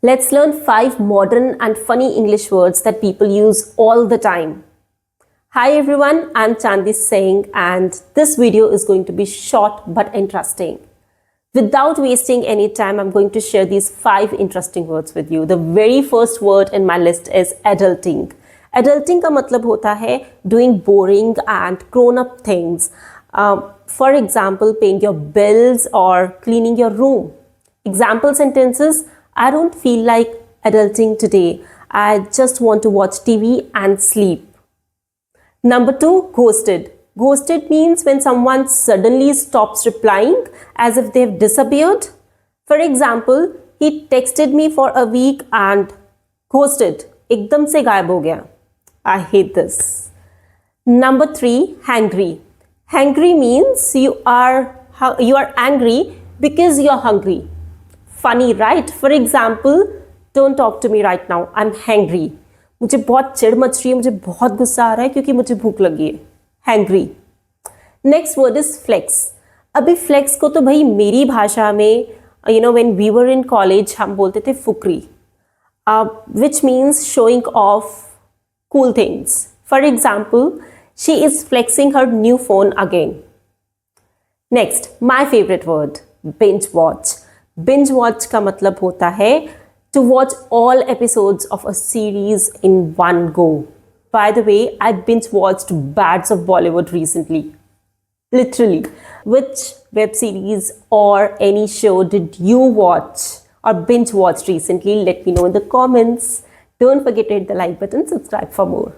Let's learn 5 modern and funny English words that people use all the time. Hi everyone, I'm Chandni saying, and this video is going to be short but interesting. Without wasting any time, I'm going to share these 5 interesting words with you. The very first word in my list is adulting. Adulting का मतलब होता है doing boring and grown-up things. For example, paying your bills or cleaning your room. Example sentences: I don't feel like adulting today. I just want to watch TV and sleep. Number 2, ghosted. Ghosted means when someone suddenly stops replying as if they've disappeared. For example, he texted me for a week and ghosted. एकदम से गायब हो गया. I hate this. Number 3, hangry. Hangry means you are angry because you're hungry. Funny, right? For example, don't talk to me right now. I'm hangry. मुझे बहुत चिढ़ much रही है, मुझे बहुत गुस्सा आ रहा है क्योंकि मुझे भूख लगी है. Hangry. Next word is flex. अभी flex को तो भाई मेरी भाषा में, when we were in college, हम बोलते थे Fukrey, which means showing off cool things. For example, she is flexing her new phone again. Next, my favorite word, binge-watch. Binge-watch का मतलब होता है to watch all episodes of a series in one go. By the way, I binge-watched bads of Bollywood recently. Literally. Which web series or any show did you watch or binge-watch recently? Let me know in the comments. Don't forget to hit the like button, subscribe for more.